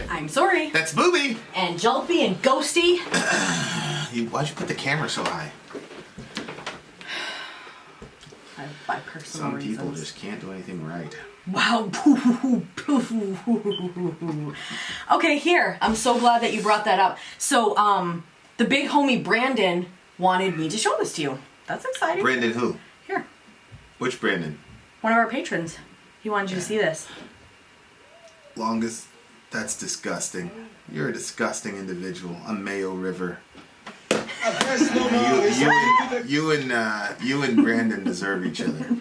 I'm Sori. That's Booby. And Jalopy and Ghosty. Why'd you put the camera so high? By personal Some people reasons. just can't do anything right. Wow. Okay, here. I'm so glad that you brought that up. So, the big homie Brandon wanted me to show this to you. That's exciting. Brandon who? Here. Which Brandon? One of our patrons. He wanted you to see this. Longest. That's disgusting. You're a disgusting individual. A Mayo River. You and Brandon deserve each other.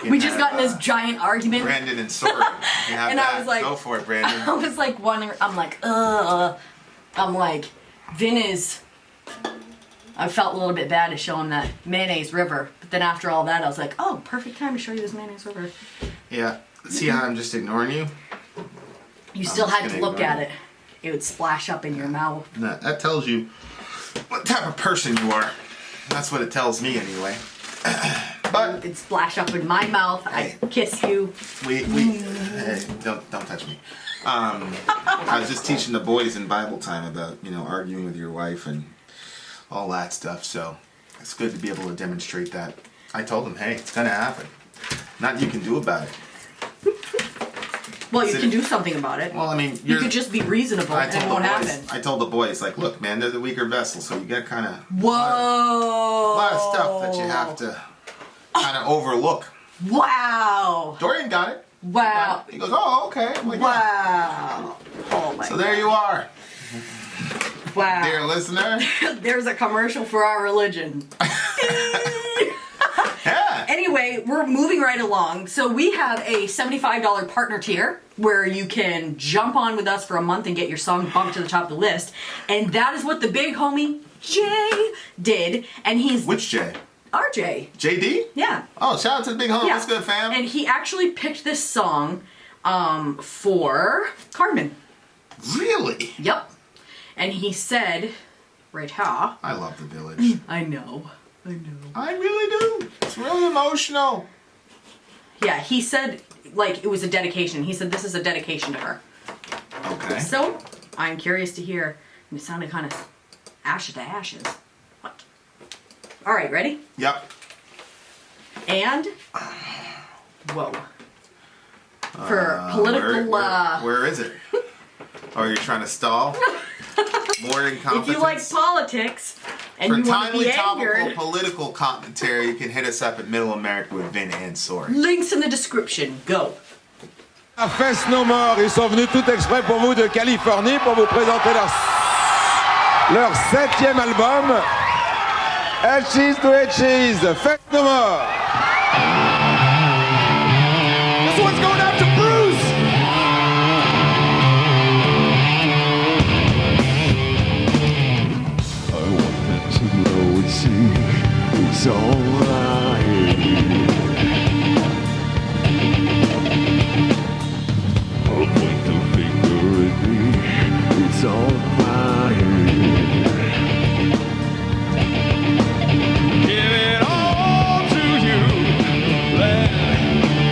We just got in this giant argument. Brandon and Sori. You have And that. I was like, go for it, Brandon. I was like wondering, I'm like, Vin is, I felt a little bit bad to show him that mayonnaise river. But then after all that, I was like, oh, perfect time to show you this mayonnaise river. Yeah. See how I'm just ignoring you? You still had to look at it. It would splash up in your mouth. That tells you what type of person you are. That's what it tells me anyway. But it'd splash up in my mouth. Hey. I'd kiss you. Hey, don't touch me. I was just teaching the boys in Bible time about, arguing with your wife and all that stuff. So it's good to be able to demonstrate that. I told them, hey, it's gonna happen. Nothing you can do about it. Well, you can do something about it. Well, I mean, you could just be reasonable and it won't happen. I told the boys, like, look, man, they're the weaker vessel, so you got kind of a lot of stuff that you have to kind of overlook. Wow. Dorian got it. Wow. He goes, oh, okay. I'm like, wow. Oh my. So there you are. Wow. Dear listener. There's a commercial for our religion. Yeah. Anyway, we're moving right along. So we have a $75 partner tier where you can jump on with us for a month and get your song bumped to the top of the list. And that is what the big homie Jay did. And he's... Which Jay? RJ. JD? Yeah. Oh, shout out to the big homie. Yeah. What's good, fam? And he actually picked this song for Carmen. Really? Yep. And he said, right here. I love the village. I know. I really do. It's really emotional. Yeah, he said, like, it was a dedication. He said, this is a dedication to her. Okay. So, I'm curious to hear. It sounded kind of ashes to ashes. What? All right, ready? Yep. And, whoa. For political, Where is it? Oh, you're trying to stall? More incompetence? If you like politics and For you want to timely, be topical, angered, political commentary, you can hit us up at Middle America with Vin and Sori. links in the description. Go. À Fest No More, ils sont venus tout exprès pour vous de Californie pour vous présenter leur 7e album, Edges to Edges, Fest No More. This one's going out to Bruce. It's alright. I'll point the finger at me. It's alright. Give it all to you, then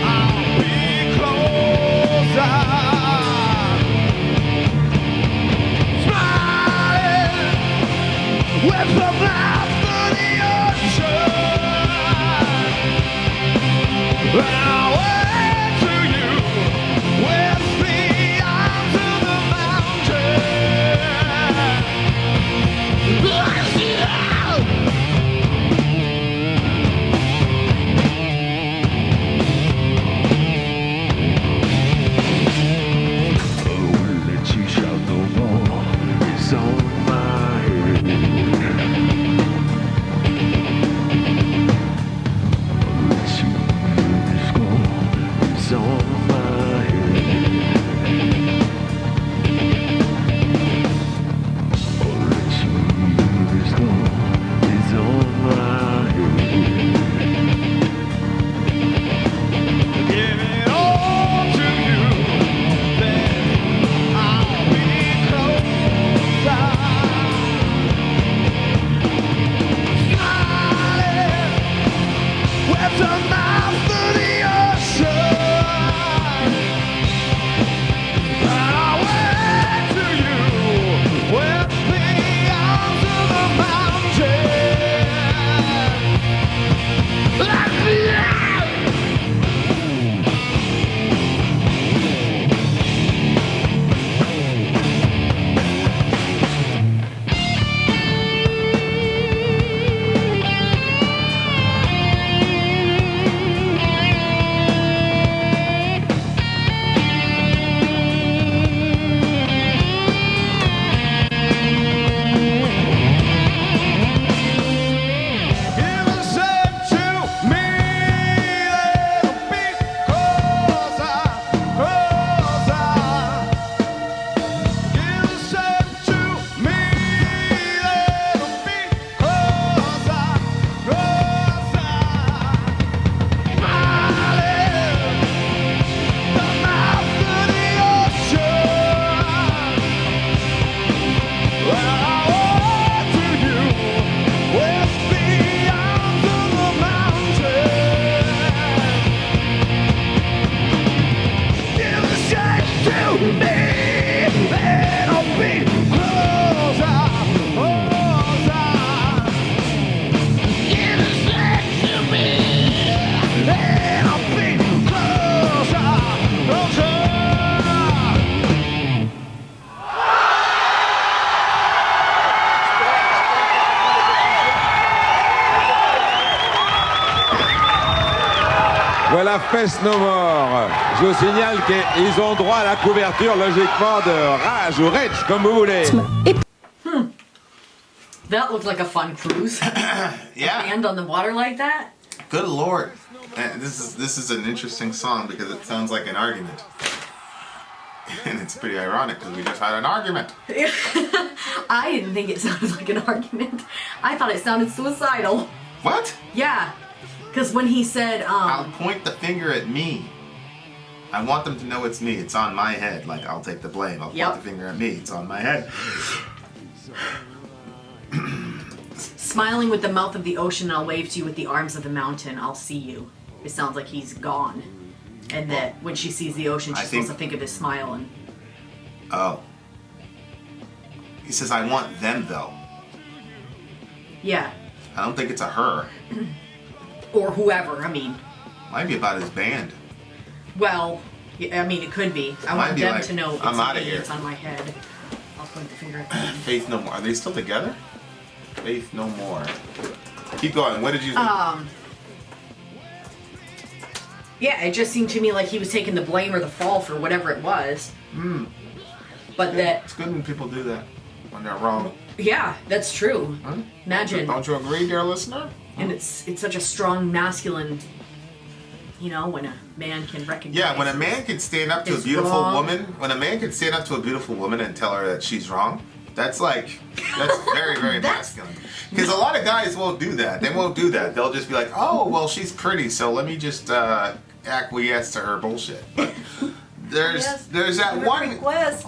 I'll be closer. Smiling with the mouth. I'll wait to you with the arms of the mountain. I will let you shout no more. It's on my head. With the mouth of the ocean. la Fest No More. Je vous signale qu'ils ont droit à la couverture logiquement de Rage ou Rage, comme vous voulez. That looked like a fun cruise. Yeah. And on the water like that. Good Lord. This is an interesting song because it sounds like an argument. And it's pretty ironic because we just had an argument. I didn't think it sounded like an argument. I thought it sounded suicidal. What? Yeah. Because when he said, I'll point the finger at me. I want them to know it's me. It's on my head. Like, I'll take the blame. I'll point the finger at me. It's on my head. Smiling with the mouth of the ocean, I'll wave to you with the arms of the mountain. I'll see you. It sounds like he's gone. And that when she sees the ocean, she's supposed to think of his smile. And oh. He says, I want them, though. yeah. I don't think it's a her. Or whoever, I mean. Might be about his band. Well, I mean, it could be. I want them to know it's I'm outta me, here. it's on my head. I'll point the finger at me. Faith No More. Are they still together? Faith No More. Keep going. What did you think? Yeah, it just seemed to me like he was taking the blame or the fall for whatever it was. But It's good when people do that. When they're wrong. yeah, that's true. Huh? Imagine. Don't you agree, dear listener? And it's such a strong masculine, when a man can recognize. Yeah, when a man can stand up to a It's beautiful wrong. woman, when a man can stand up to a beautiful woman and tell her that she's wrong, that's very, very masculine. Because a lot of guys won't do that. They won't do that. They'll just be like, oh, well, she's pretty, so let me just acquiesce to her bullshit. But there's that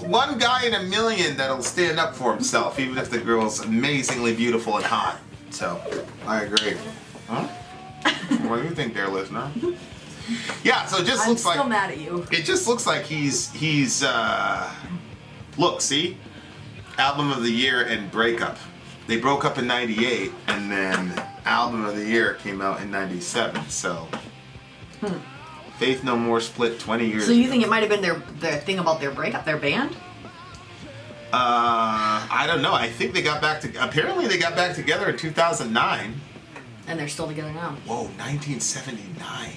one guy in a million that'll stand up for himself, even if the girl's amazingly beautiful and hot. So, I agree. Huh? What do you think there, listener? Yeah, so it just looks like... I'm still mad at you. It just looks like he's look, see? Album of the year and breakup. They broke up in 98, and then album of the year came out in 97, so... Faith No More split 20 years So you ago. think it might have been their thing about their breakup, their band? I don't know. I think they got back apparently they got back together in 2009. And they're still together now. Whoa, 1979.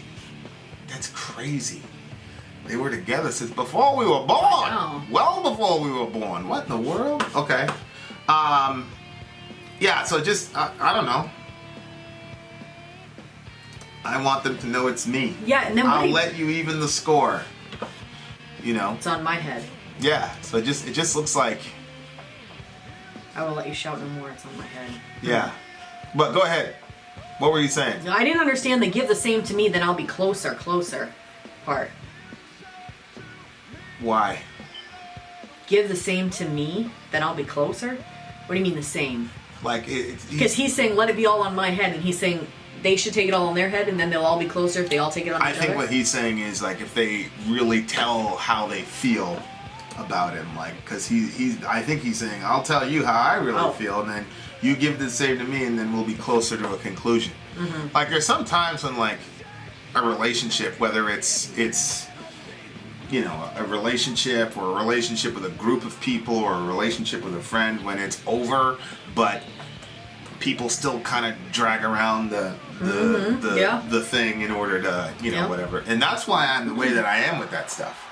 That's crazy. They were together since before we were born. I know. Well before we were born. What in the world? Okay. Yeah, so just, I don't know. I want them to know it's me. Yeah, and then I'll let you even the score. It's on my head. Yeah, so it just looks like... I will let you shout no more. It's on my head. Yeah. But go ahead. What were you saying? I didn't understand the give the same to me, then I'll be closer part. Why? Give the same to me, then I'll be closer? What do you mean the same? Like, Because he's saying let it be all on my head, and he's saying they should take it all on their head, and then they'll all be closer if they all take it on each I think other? what he's saying is, like, if they really tell how they feel about him, like, because I think he's saying, I'll tell you how I really feel, and then you give the same to me, and then we'll be closer to a conclusion. Mm-hmm. Like, there's some times when, like, a relationship, whether it's a relationship or a relationship with a group of people or a relationship with a friend, when it's over, but people still kind of drag around the thing in order to, whatever. And that's why I'm the way that I am with that stuff.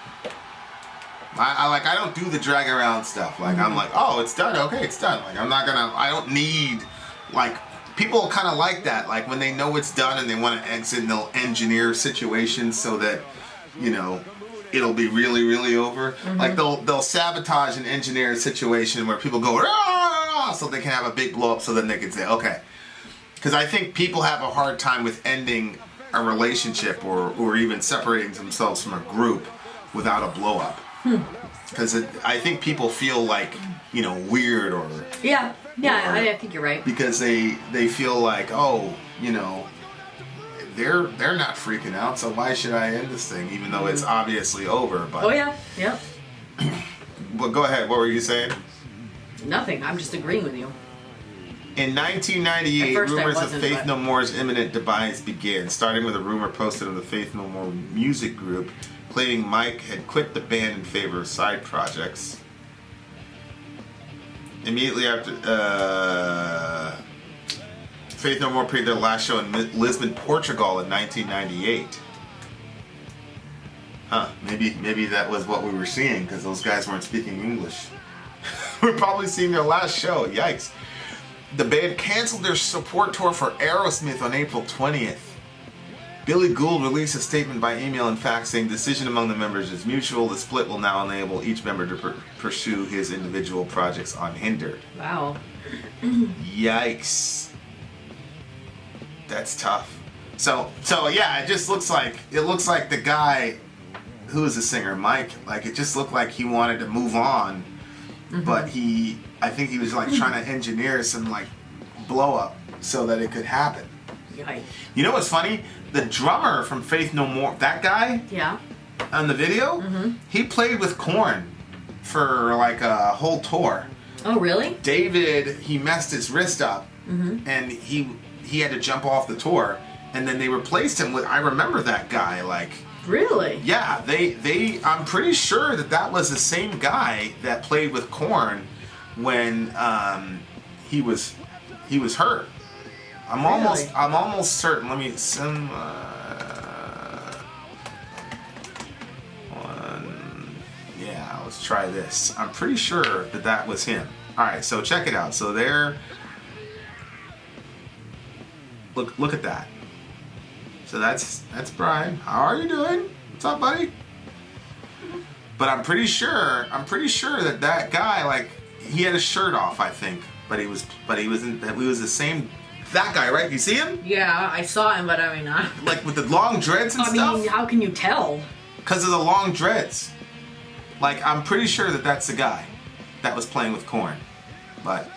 I don't do the drag around stuff. Like, I'm like, oh, it's done. Okay, it's done. Like, I don't need, like, people kind of like that. Like, when they know it's done and they want to exit, and they'll engineer situations so that, it'll be really, really over. Like, they'll sabotage and engineer a situation where people go, "Ah!" so they can have a big blow up, so then they can say, okay. Because I think people have a hard time with ending a relationship or even separating themselves from a group without a blow up. Because I think people feel like, weird or... Yeah, I think you're right. Because they feel like, oh, they're not freaking out, so why should I end this thing, even though it's obviously over? But, Oh, yeah, yep. But go ahead, what were you saying? Nothing, I'm just agreeing with you. In 1998, At first I rumors of wasn't, Faith but- No More's imminent demise began, starting with a rumor posted on the Faith No More music group claiming Mike had quit the band in favor of side projects. Immediately after, Faith No More played their last show in Lisbon, Portugal in 1998. Huh? Maybe that was what we were seeing because those guys weren't speaking English. We're probably seeing their last show. Yikes! The band canceled their support tour for Aerosmith on April 20th. Billy Gould released a statement by email and fax saying decision among the members is mutual. The split will now enable each member to pursue his individual projects unhindered. Wow. Yikes. That's tough. So yeah, it just looks like the guy who is the singer, Mike, like it just looked like he wanted to move on, but I think he was like trying to engineer some like blow up so that it could happen. Yikes. You know what's funny? The drummer from Faith No More, that guy, Yeah. on the video, he played with Korn for like a whole tour. Oh, really? David, he messed his wrist up, and he had to jump off the tour, and then they replaced him with. I remember that guy, like. Really? Yeah, they. I'm pretty sure that was the same guy that played with Korn when he was hurt. I'm almost certain. Let me yeah, let's try this. I'm pretty sure that was him. All right, so check it out. So there. Look at that. So that's Brian. How are you doing? What's up, buddy? But I'm pretty sure that guy, like, he had his shirt off, I think, but he was the same. That guy, right? You see him? Yeah, I saw him, but I mean, Like with the long dreads and stuff? I mean, how can you tell? Because of the long dreads. Like, I'm pretty sure that's the guy that was playing with Korn. But,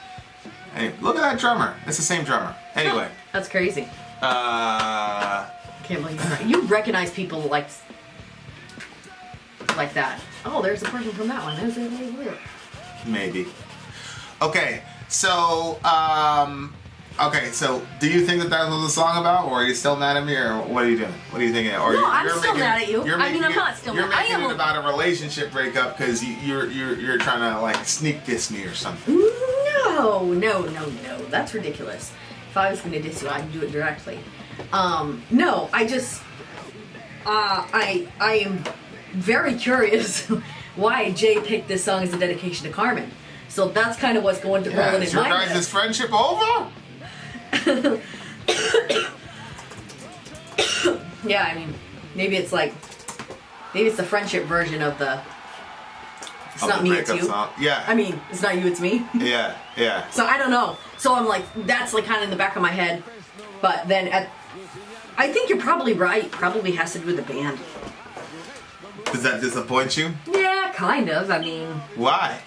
hey, look at that drummer. It's the same drummer. Anyway. That's crazy. Can't believe you recognize people like that. Oh, there's a person from that one. There's a Maybe. Okay, so do you think that was the song about, or are you still mad at me, or what are you doing? What are you thinking? Or no, I'm still mad at you. I mean, I'm not still mad. You're making it about a relationship breakup because you're trying to like sneak diss me or something. No. That's ridiculous. If I was going to diss you, I'd do it directly. No, I just, I am very curious why Jay picked this song as a dedication to Carmen. So that's kind of what's going to roll in is your my head. guys' friendship over? Yeah, I mean, maybe it's the friendship version of the. It's Of not the me, it's breakup you. song. Yeah. I mean, it's not you, it's me. Yeah. So I don't know. So I'm like, that's like kind of in the back of my head. But then I think you're probably right. Probably has to do with the band. Does that disappoint you? Yeah, kind of. I mean, Why?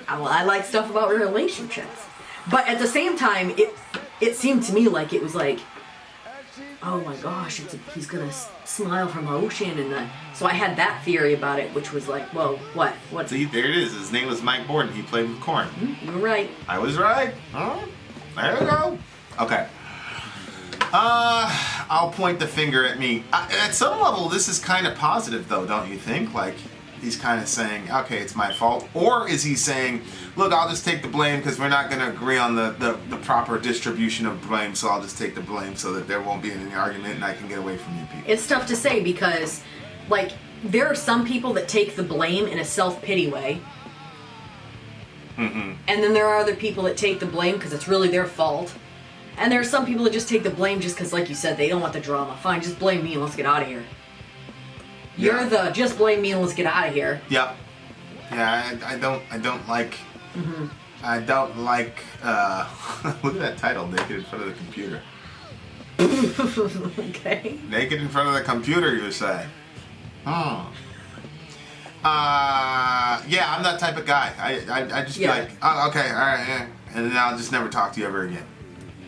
I like stuff about relationships. But at the same time, it seemed to me like it was like, oh my gosh, he's gonna smile from the ocean, and so I had that theory about it, which was like, whoa, what? See, there it is. His name was Mike Borden. He played with Korn. You were right. I was right. Huh? There you go. Okay. I'll point the finger at me. At some level, this is kind of positive, though, don't you think? Like, he's kind of saying, okay, it's my fault. Or is he saying, look, I'll just take the blame because we're not going to agree on the proper distribution of blame, so I'll just take the blame so that there won't be any argument and I can get away from you people. It's tough to say because, like, there are some people that take the blame in a self-pity way. And then there are other people that take the blame because it's really their fault. And there are some people that just take the blame just because, like you said, they don't want the drama. Fine, just blame me and let's get out of here. You're the just blame me and let's get out of here. Yep. Yeah, I don't like. I don't like. Look at that title, "Naked in Front of the Computer." Okay. Naked in front of the computer, you say? Yeah, I'm that type of guy. I just be like, oh, okay, all right, yeah, and then I'll just never talk to you ever again.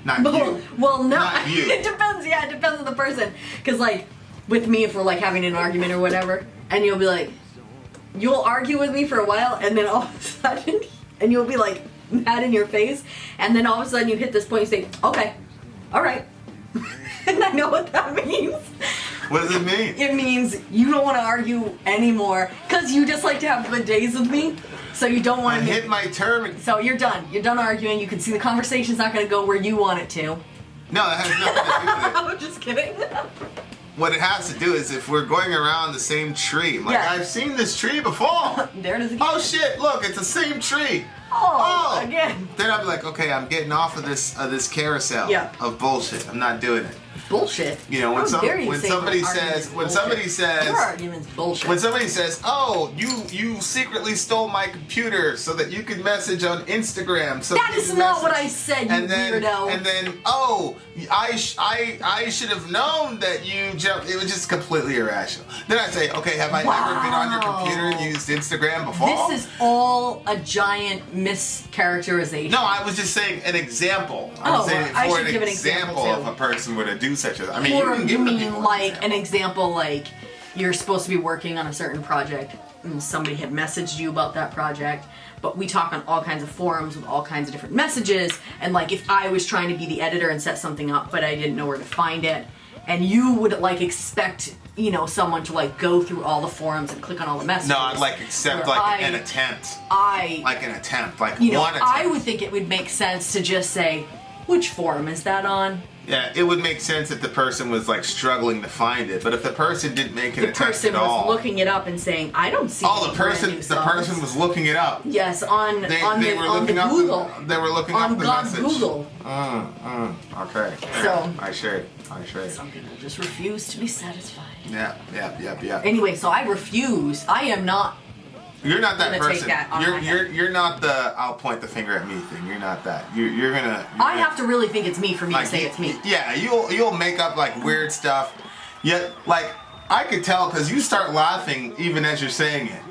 Not you. Well, no. Not you. It depends. Yeah, it depends on the person. Because, like, with me, if we're like having an argument or whatever, and you'll be like, you'll argue with me for a while, and then all of a sudden, and you'll be like mad in your face, and then all of a sudden you hit this point, you say, okay, all right, and I know what that means. What does it mean? It means you don't want to argue anymore because you just like to have good days with me. So you don't want to hit my term. So you're done. You're done arguing. You can see the conversation's not going to go where you want it to. No, that has nothing to do with it. I'm just kidding. what it has to do is if we're going around the same tree, I'm like, Yeah. I've seen this tree before. There it is again. Oh shit! Look, it's the same tree. Oh, again. Then I'll be like, okay, I'm getting off of this carousel Yeah. of bullshit. I'm not doing it. Bullshit. You know, when How dare you when say somebody my says argument's when bullshit. somebody says Your argument's bullshit. when somebody says, "Oh, you secretly stole my computer so that you could message on Instagram." So That you is can not what message." I said, you and then, weirdo. And then, oh, I should have known that you jumped. It was just completely irrational. Then I say, okay, have I ever been on your computer and used Instagram before? This is all a giant mischaracterization. No, I was just saying an example. I was Oh, saying I for should an give an example, of too. a person were to do such a. I mean, Or you can you give the mean people like an example like you're supposed to be working on a certain project and somebody had messaged you about that project, but we talk on all kinds of forums with all kinds of different messages, and like if I was trying to be the editor and set something up but I didn't know where to find it, and you would like expect, you know, someone to like go through all the forums and click on all the messages. No, I'd like accept where like an attempt. Like an attempt, like you know, one attempt. I would think it would make sense to just say, which forum is that on? Yeah, it would make sense if the person was like struggling to find it, but if the person didn't make an The attempt person at all, was looking it up and saying, I don't see oh, any the brand new songs." person was looking it up. Yes, on They the were on the looking up Google. they were looking on up the God's message. Google. Okay. So- I should. Some people just refuse to be satisfied. Yeah. Anyway, so I refuse. I am not. You're not that I'm gonna take person. that on my You're not the I'll point the finger at me thing. You're not that. You're gonna. I have to really think it's me for me to say it's me. Yeah, you'll make up like weird stuff. Yet, like I could tell because you start laughing even as you're saying it.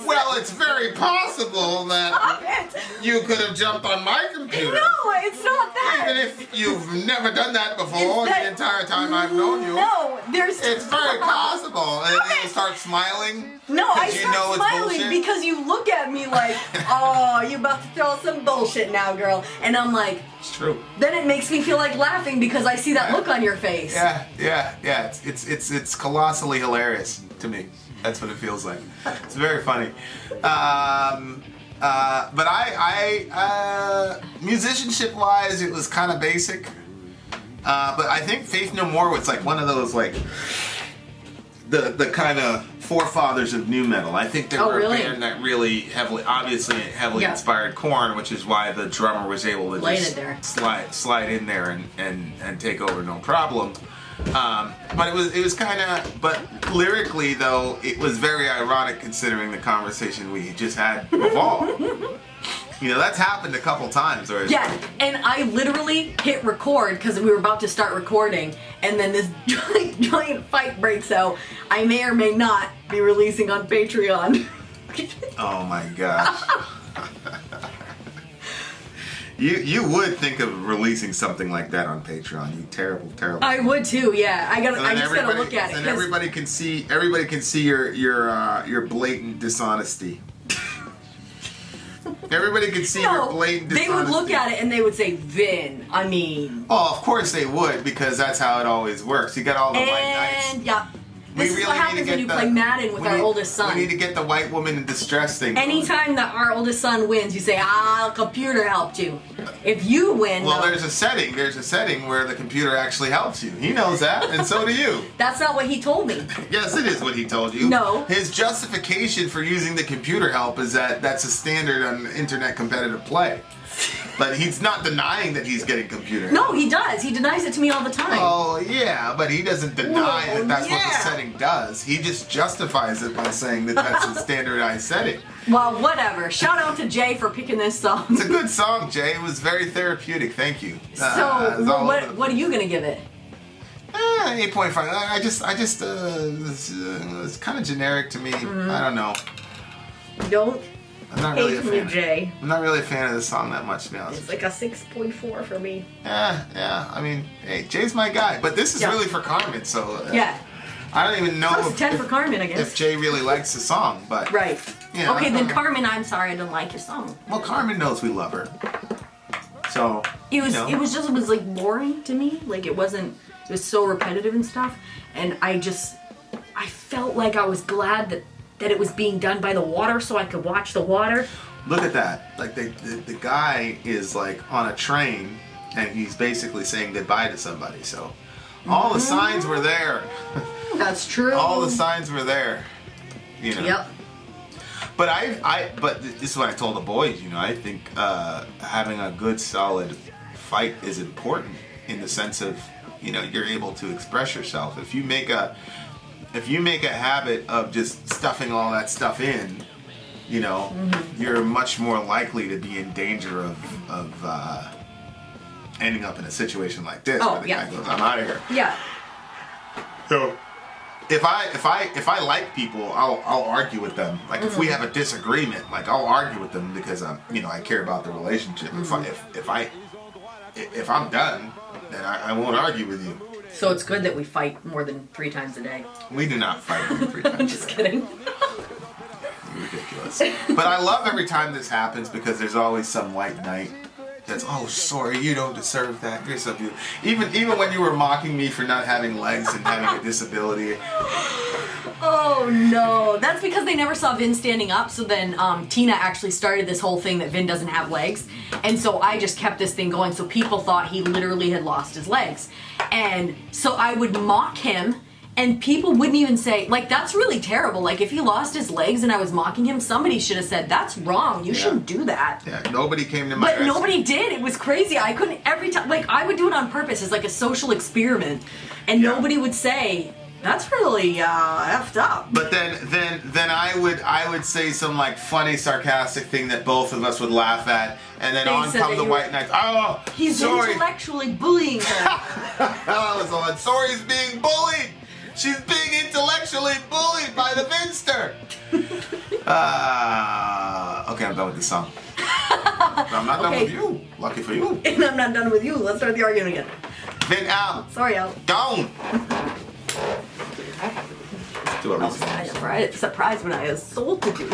Well, it's very possible that you could have jumped on my computer. No, it's not that. Even if you've never done that before It's that- the entire time I've known you. No, there's. It's very possible. And you start smiling. No, I 'cause you start know it's smiling bullshit. because you look at me like, oh, you about to throw some bullshit now, girl. And I'm like, It's true. then it makes me feel like laughing because I see that look on your face. Yeah. It's colossally hilarious to me. That's what it feels like. It's very funny. But musicianship-wise, it was kind of basic. But I think Faith No More was like one of those like the kind of forefathers of nu metal. I think they were really? a band that really heavily Yeah. inspired Korn, which is why the drummer was able to Laying just it there. slide in there and take over no problem. But it was kind of, but lyrically though, it was very ironic considering the conversation we just had before. You know, that's happened a couple times. Or Yeah, and I literally hit record because we were about to start recording, and then this giant fight breaks out. I may or may not be releasing on Patreon. Oh my gosh. You would think of releasing something like that on Patreon. You terrible. I would too. Yeah, I And just gotta look at it. And 'cause everybody can see your blatant dishonesty. Everybody can see your blatant dishonesty. they would look at it and they would say, Vin, I mean. Oh, of course they would, because that's how it always works. You got all the white knights. And, yeah. This is what happens when you play Madden with our oldest son. We need to get the white woman in distress thing. Anytime that our oldest son wins, you say, computer helped you. If you win, Well, though, there's a setting where the computer actually helps you. He knows that, and so do you. that's not what he told me. Yes, it is what he told you. No. His justification for using the computer help is that that's a standard on internet competitive play. But he's not denying that he's getting computer help. No, he does. He denies it to me all the time. Oh, yeah, but he doesn't deny Well, that that's what yeah. the setting does. He just justifies it by saying that that's a standardized setting. Well, whatever. Shout out to Jay for picking this song. It's a good song, Jay. It was very therapeutic. Thank you. So, It's all over the- what are you gonna give it? 8.5. It's kind of generic to me. Mm-hmm. I don't know. Don't I'm not really a hate me, fan. Jay. I'm not really a fan of the song that much, to be honest. It's like a 6.4 for me. Yeah. I mean, hey, Jay's my guy, but this is Yeah. really for Carmen, so Yeah. I don't even know Plus 10 for Carmen, I guess. if Jay really likes the song, but Right. Yeah, Okay, then okay. Carmen, I'm sorry I don't like your song. well, Carmen knows we love her, so It was you know. it was like boring to me. Like it was so repetitive and stuff. And I felt like I was glad that it was being done by the water so I could watch the water. Look at that. Like the guy is like on a train and he's basically saying goodbye to somebody. So All the signs were there. That's true. All the signs were there. You know. Yep. But this is what I told the boys. You know, I think having a good, solid fight is important in the sense of, you know, you're able to express yourself. If you make a habit of just stuffing all that stuff in, you know, you're much more likely to be in danger of ending up in a situation like this where the guy goes, "I'm out of here." Yeah. So if I like people, I'll argue with them. Like if we have a disagreement, like I'll argue with them because I care about the relationship. If I'm done, then I won't argue with you. So it's good that we fight more than 3 times a day. We do not fight more than 3 times. I'm just kidding. Ridiculous. But I love every time this happens because there's always some white knight that's, "Oh, sorry, you don't deserve that. You're so beautiful." Even when you were mocking me for not having legs and having a disability. Oh no, that's because they never saw Vin standing up. So then Tina actually started this whole thing that Vin doesn't have legs, and so I just kept this thing going. So people thought he literally had lost his legs, and so I would mock him. And people wouldn't even say, like, that's really terrible. Like, if he lost his legs and I was mocking him, somebody should have said, "That's wrong. You shouldn't do that." Yeah, nobody came to my But nobody did. It was crazy. I couldn't, every time, like, I would do it on purpose as like a social experiment. And nobody would say, "That's really effed up." But then I would say some like funny sarcastic thing that both of us would laugh at, and then They on said come that the you white knights. "Oh, He's sorry." intellectually bullying her. I was on. "Sori's being bullied. She's being intellectually bullied by the Vinster." Okay, I'm done with this song. I'm not done with you. Lucky for you. And I'm not done with you. Let's start the argument again. Vin out. Sorry, Al. Gone. Do I was surprised when I assaulted you.